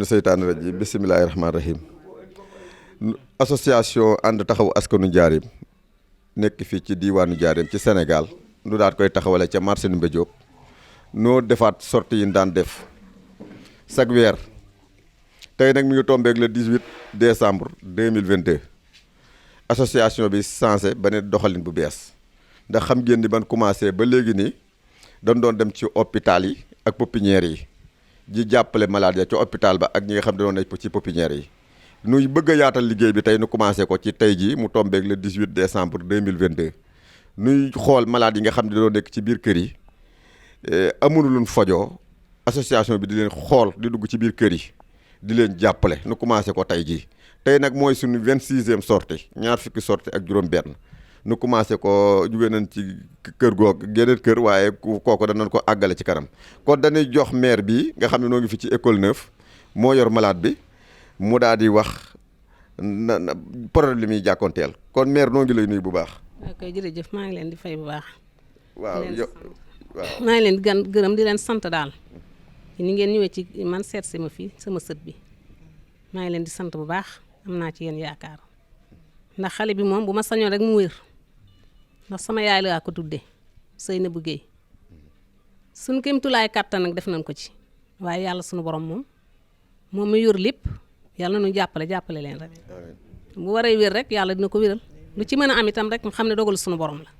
seytaane rajim bisimilahi rahmaani rahim association ànd taxawu askanu Njaaréem nekk fii ci diiwaanu Njaaréem ci Sénégal nu daat koy taxawale ca marché Ndoumbé Diop noo defaat sortie yi ñu daan def chaque weer tey nag mi ngi tombeeg le 18 décembre 2022 association bi changé ba ne doxalin bu bees ndax xam ngeen ni ban commencé ba léegi nii dañ doon dem ci hôpital yi ak pépinière yi ji jàppale malade ya ci hôpital ba ak ñi nga xam ne doon nekk ci pépinière yi nuy bëgg a yaatal liggéey bi tey nu commencé ko ci tey jii mu tombeeg le 18 décembre 2022 nuy xool malade yi nga xam ne doon nekk ci biir kër yi amuñu luñ fajoo association bi di leen xool di dugg ci biir kër yi di leen jàppale nu commencé ko tey jii tey nag mooy suñu 26e sortie ñaar fukki sortie ak juróom-benn nu commencé ko jóge nañ ci kër googu geneen kër waaye kooku danañ ko àggale ci kanam kon dañuy jox maire bi nga xam ne noo ngi fi ci école 9 moo yor malade bi mu daal di wax na problème li muy jàkkoonteel kon maire noo ngi lay nuyu bu baax. ok jërëjëf maa ngi leen di fay bu baax. waaw waaw maa ngi leen di gërëm di leen sant daal ni ngeen ñëwee ci man seet si ma fii sama sët bi maa ngi leen di sant bu baax am naa ci yéen yaakaar ndax xale bi moom bu ma sañoon rek mu wér ndax sama yaay laa ko tuddee Seynabou Guèye suñ kéemtulaay kàttan nag def nañ ko ci waaye yàlla sunu borom moom mu yor lépp yàlla na ñu jàppale leen rek bu waree wér rek yàlla dina ko wéral lu ci mën a am itam rek mu xam ne dogal sunu borom la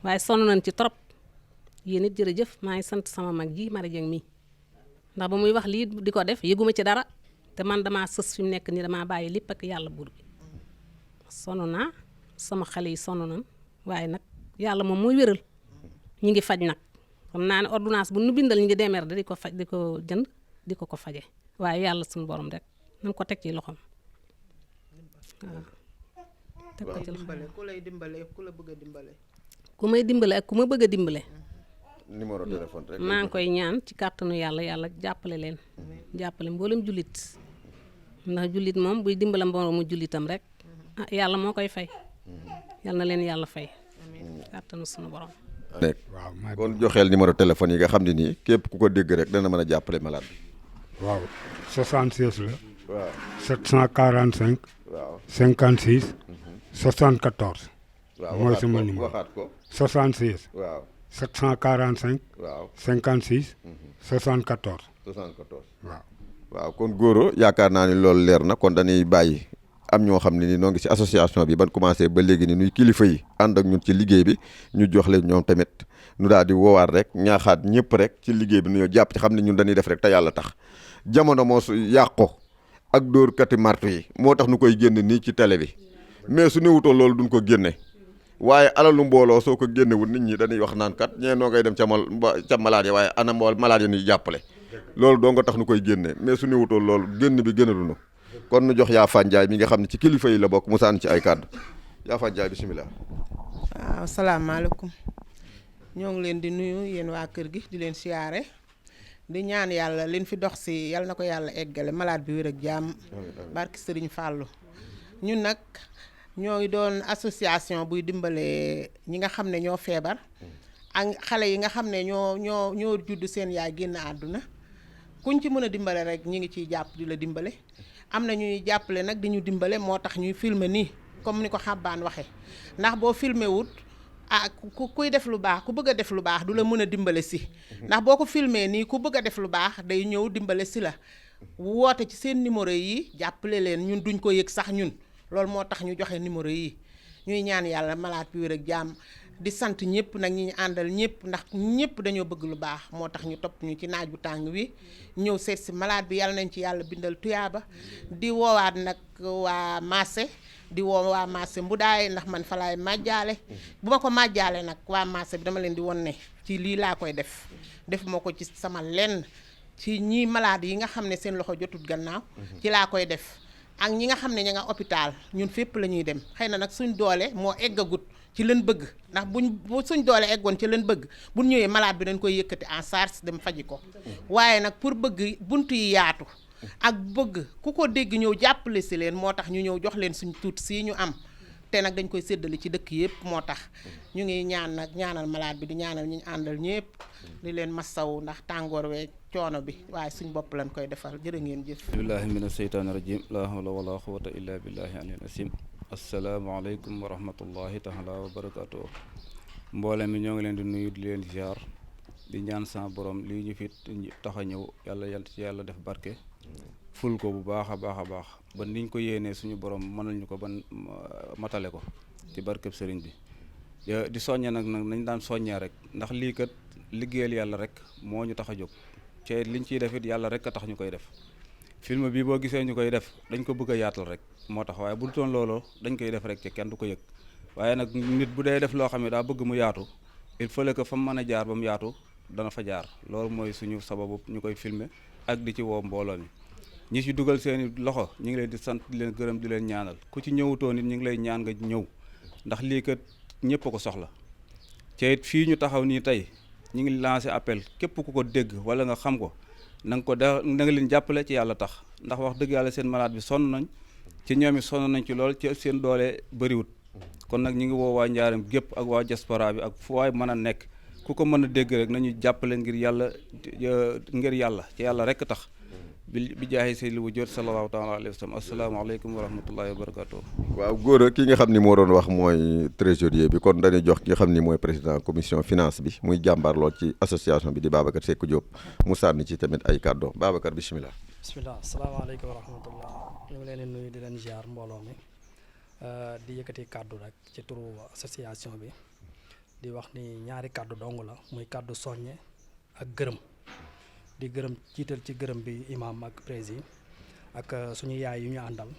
waaye sonn nañ ci trop yéen it jërëjëf maa ngi sant sama mag ji Mara Dieng mii ndax ba muy wax lii di ko def yëguma ci dara te man damaa sës fi mu nekk nii damaa bàyyi lépp ak yàlla buur bi sonn naa sama xale yi sonn nañ waaye nag yàlla moom mooy wéral ñi ngi faj nag xam naa ne ordonnance bu nu bindal ñi ngi demeer di ko faj di ko jënd di ko faje waaye yàlla suñu borom rek nañ ko teg ci loxoom waaw teg ko ci loxoom ku lay dimbale ku la bëgg a dimbale ku may dimbale ak ku ma bëgg a dimbale numéro téléphone rek maa ngi koy ñaan ci kàttanu yàlla jàppale leen jàppale mboolem jullit ndax jullit moom buy dimbale mboolemu jullitam rek ah yàlla moo koy fay yal na leen yàlla fay kàttanu sunu borom. waaw kon joxeel numéro téléphone yi nga xam ne nii képp ku ko dégg rek dana mën a jàppale malade bi. waaw 76 la. waaw 745. waaw 56. 74. waaw mooy sama numéro waxaat ko 76. waaw 745. waaw 56. 74. 74. waaw. waaw kon góoro yaakaar naa ni loolu leer na kon dañuy bàyyi am ñoo xam ne ni noo ngi ci association bi ban commencé ba léegi ni nuy kilifa yi ànd ak ñun ci liggéey bi ñu jox leen ñoom tamit nu daal di woowaat rek ñaaxaat ñëpp rek ci liggéey bi nu jàpp ci xam ne ñun dañuy def rek te yàlla tax jamono moo su yàqu ak dóor kati martu yi moo tax nu koy génn nii ci télé bi mais su newutoo loolu duñ ko génne waaye alalu mbooloo soo ko génnewul nit ñi dañuy wax naan kat ñee noo ngay dem ca malade waaye ana malade yi ñuy jàppale loolu doo nga tax nu koy génne mais su newutoo loolu génn bi gënaluñu kon nu jox Yaa Fane Ndiaye mi nga xam ne ci kilifa yi la bokk mu sànni ci ay kàddu Yaa Fane Ndiaye bisimilah. waaw salaamaaleykum ñoo ngi leen di nuyu yéen waa kër gi di leen siyaare di ñaan yàlla leen fi dox si yal na ko yàlla eggale malade bi wér ak jàmm barki Sëriñ Fàllu ñun nag ñoo ngi doon association buy dimbale ñi nga xam ne ñoo feebar ak xale yi nga xam ne ñoo judd seen yaay génn àdduna kuñ ci mën a dimbale rek ñi ngi ciy jàpp di la dimbale am na ñuy jàppale nag di ñu dimbale moo tax ñuy filmer nii comme ni ko xabbaan waxee ndax boo filmer wut kuy def lu baax ku bëgg a def lu baax du la mën a dimbale si ndax boo ko filmer nii ku bëgg a def lu baax day ñëw dimbale si la woote ci seen numéro yi jàppale leen ñun duñ ko yëg sax ñun loolu moo tax ñu joxe numéro yi ñuy ñaan yàlla malade bi wér ak jàmm di sant ñëpp nag ñi ñu àndal ñëpp ndax ñëpp dañoo bëgg lu baax moo tax ñu topp ñu ci naaj bu tàng wi ñëw seet si malade bi yàlla nañ ci yàlla bindal tuyaaba di woowaat nag waa marché di woo waa marché Mbudaay ndax man fa laay màjjaale bu ma ko màjjaale nag waa marché bi dama leen di won ne ci lii laa koy def ma ko ci sama lenn ci ñii malade yi nga xam ne seen loxo jotut gannaaw ci laa koy def ak ñi nga xam ne ña nga hôpital ñun fépp la ñuy dem xëy na nag suñ doole moo eggagut ci leen bëgg ndax bu suñ doole eggoon ci leen bëgg bu ñëwee malade bi dañ koy yëkkati en charge dem faji ko waaye nag pour bëgg bunt yi yaatu ak bëgg ku ko dégg ñëw jàppale si leen moo tax ñu ñëw jox leen suñ tuut sii ñu am te nag dañ koy séddale ci dëkk yëpp moo tax ñu ngi ñaanal malade bi di ñaanal ñi ñu àndal ñëpp di leen massaw ndax tàngoor wee coono bi waaye suñ bopp lañ koy defal jërë ngeen jëf. billahi mina seytaani rajim la hawla wala quwwata illa billahi aliyil asim. asalaamaaleykum wa rahmatullahi taala wa barakatuh. mboolem mi ñoo ngi leen di nuyu di leen ziar di ñaan sama borom lii ñu fi tax a ñëw yàlla def barke ful ko bu baax a baax ba niñ ko yéenee suñu borom mënal ñu ko ban matale ko ci barkeb sëriñ bi di soññee nag nañ daan soññee rek ndax lii kat liggéeyal yàlla rek moo ñu tax a jóg te liñ ciy def it yàlla rek a tax ñu koy def film bi boo gisee ñu koy def dañ ko bëgg a yaatal rek moo tax waaye bu dutoon loolu dañ koy def rek te kenn du ko yëg waaye nag nit bu dee def loo xam ne daa bëgg mu yaatu il faut que fa mu mën a jaar ba mu yaatu dana fa jaar loolu mooy suñu sababu ñu koy filmer ak di ci woo mbooloo mi ñi ci dugal seeni loxo ñu ngi leen di sant di leen gërëm di leen ñaanal ku ci ñëwutoo nit ñu ngi lay ñaan nga ñëw ndax lii kat ñëpp a ko soxla te it fii ñu taxaw nii tey ñu ngi lancé appel képp ku ko dégg wala nga xam ko na nga leen jàppale ci yàlla tax ndax wax dëgg yàlla seen malade bi sonn nañ ci ñoom it sonn nañ ci lool ci seen doole bëriwut kon nag ñu ngi woo waa Njaareem gépp ak waa diaspora bi ak fu waay mën a nekk ku ko mën a dégg rek nañu jàppale ngir yàlla ci yàlla rek tax bi jaahi say li wu jot sallallahu taala alayhi wa sallam asalaamaaleykum wa rahmatullahi wa barakatuh. waaw góor ki nga xam ni moo doon wax mooy trésorier bi kon dañuy jox ki nga xam ni mooy président commission finance bi muy jàmbaar lool ci association bi di Babacar Seck Diop mu sànni ci tamit ay kàddoom Babacar bisimilah. bisimilah asalaamaaleykum wa rahmatullah ñu ngi leen di nuyu di leen ziar mbooloo mi di yëkkati kàddu rek ci turu association bi di wax ni ñaari kàddu dong la muy kàddu soññe ak gërëm di gërëm jiital ci gërëm bi imam ak président ak suñu yaay yu ñu àndal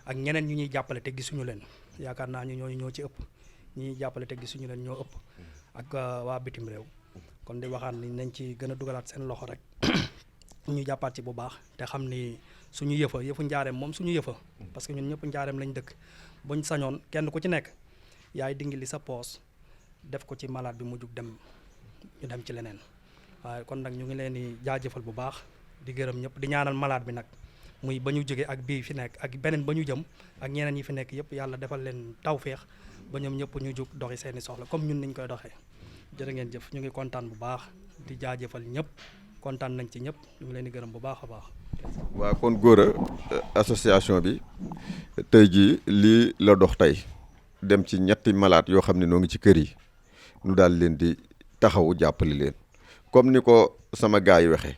ak ñeneen ñu ñuy jàppale te gisuñu leen yaakaar naa ñu ñoo ci ëpp ñi ñuy jàppale te gisuñu leen ñoo ëpp ak waa bitim réew kon di waxaat ni nañ ci gën a dugalaat seen loxo rek ñu jàppaat ci bu baax te xam ni suñu yëfu njaareem moom suñu yëfa parce que ñun ñëpp njaareem lañ dëkk buñ sañoon kenn ku ci nekk yaay dingi li sa poos def ko ci malade bi mu jug dem ñu dem ci leneen waaye kon nag ñu ngi leen di jaajëfal bu baax di gërëm ñëpp di ñaanal malade bi nag muy ba ñu jógee ak bii fi nekk ak beneen ba ñu jëm ak ñeneen yi fi nekk yëpp yàlla defal leen tawféex ba ñoom ñëpp ñu jug doxi seeni soxla comme ñun niñ koy doxee jërë ngeen jëf ñu ngi kontaan bu baax di jaajëfal ñëpp kontaan nañ ci ñëpp ñu ngi leen di gërëm bu baax a baax. waaw kon góor association bi tey jii lii la dox tey dem ci ñetti malade yoo xam ne noo ngi ci kër yi nu daal leen di taxawu jàppale leen comme ni ko sama gars yi waxee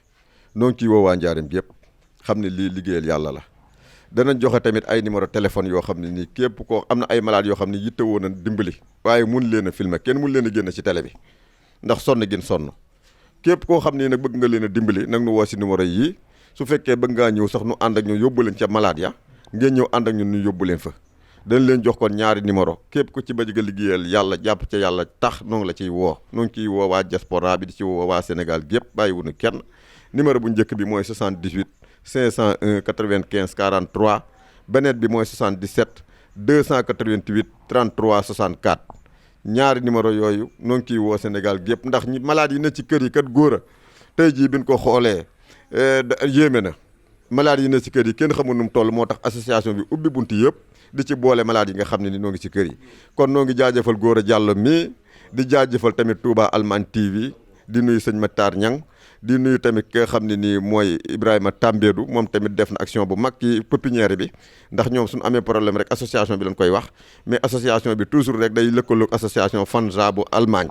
noo ngi ciy woo waa Njaareem yëpp xam ne lii liggéeyal yàlla la. danañ joxe tamit ay numéro téléphone yoo xam ne nii képp koo am na ay malade yoo xam ne yitte woon na dimbali waaye mun leen a filmer kenn mun leen a génn ci télé bi ndax sonn gin sonn képp koo xam ne nag bëgg nga leen a dimbali nag nu woo si numéro yii su fekkee bëgg ngaa ñëw sax nu ànd ak ñu yóbbu leen ca malade ya ngeen ñëw ànd ak ñun ñu yóbbu leen fa dañ leen jox kon ñaari numéro képp ku ci bëgg a liggéeyal yàlla jàpp ca yàlla tax noo ngi la ciy woo noo ngi ciy woo waa diaspora bi di ci woo waa Sénégal gépp bàyyiwuñu kenn numéro bu njëkk bi mooy 78 501 95 43 beneen bi mooy 77 288 33 64 ñaari numéro yooyu noo ngi ciy woo Sénégal gépp ndax ñi malade yi ne ci kër yi kat góor a tey jii biñ ko xoolee yéeme na malade yi ne ci kër yi kenn xamul nu mu toll moo tax association bi ubbi bunt yëpp di ci boole malade yi nga xam ne ni noo ngi ci kër yi kon noo ngi jaajëfal Gora Diallo mii di jaajëfal tamit Touba Allemagne TV di nuyu sëñ Matar Niang di nuyu tamit ki nga xam ne nii mooy Ibrahima Tambédou moom tamit def na action bu mag ci pépinière bi ndax ñoom suñu amee problème rek association bi lañ koy wax mais association bi toujours rek day lëkkaloog association FANSA bu Allemagne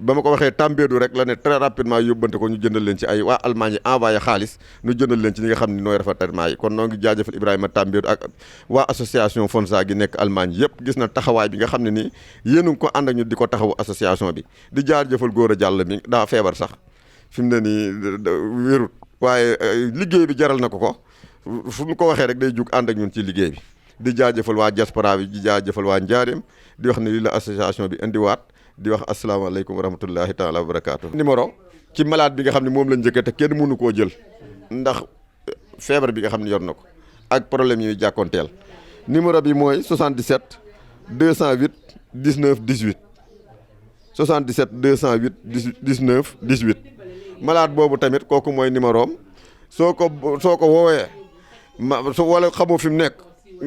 ba ma ko waxee Tambédou rek la ne très rapidement yóbbante ko ñu jëndal leen ci ay waa Allemagne yi envoyé xaalis ñu jëndal leen ci ñi nga xam ne nooy rafetlement yi kon noo ngi jaajëfal Ibrahima Tambédou ak waa association FANSA gi nekk Allemagne yëpp gis na taxawaay bi nga xam ne nii yéen a ngi ko ànd ak ñu di ko taxawu association bi di jaajëfal Gora Diallo mi daa feebar sax fi mu ne nii wérut waaye liggéey bi jaral na ko fu mu ko waxee rek day jug ànd ak ñun ci liggéey bi di jaajëfal waa diaspora bi di jaajëfal waa Njaareem di wax ne lii la association bi indiwaat di wax asalaamaaleykum wa rahmatullahi taala wa barakaatu. numéro ci malade bi nga xam ne moom lañ njëkkee te kenn mënu koo jël ndax feebar bi nga xam ne yor na ko ak problème yi jàkkoonteel numéro bi mooy 77 208 19 18 77 208 19 18 malade boobu tamit kooku mooy numéro am soo ko woowee wala xamoo fi mu nekk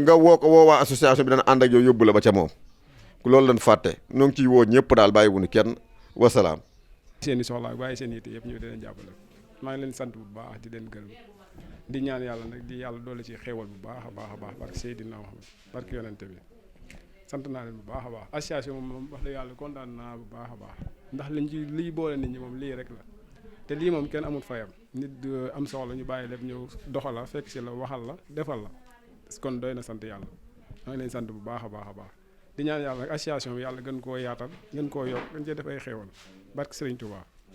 nga woo ko woo waa association bi dana ànd ak yow yóbbu la ba ca moom loolu lañ fàtte ñoo ngi ciy woo ñëpp daal bàyyi wuñu kenn wasalaam. seen i soxla bàyyi seen yitte yëpp ñëw di leen jàppale maa ngi leen sant bu baax di leen gërëm di ñaan yàlla nag di yàlla doole ci xéewal bu baax a baax barke Seydina Muhammad barke yonente bi sant naa leen bu baax a baax association moom wax dëgg yàlla kontaan naa bu baax a baax ndax liñ ci liy boole nit ñi moom lii rek la te lii moom kenn amul fayam nit am soxla ñu bàyyi lépp ñëw doxala fekk si la waxal la defal la kon doy na sant yàlla maa ngi leen sant bu baax a baax di ñaan yàlla nag association bi yàlla gën koo yaatal gën koo yokk gën cee def ay xéewal barke Serigne Touba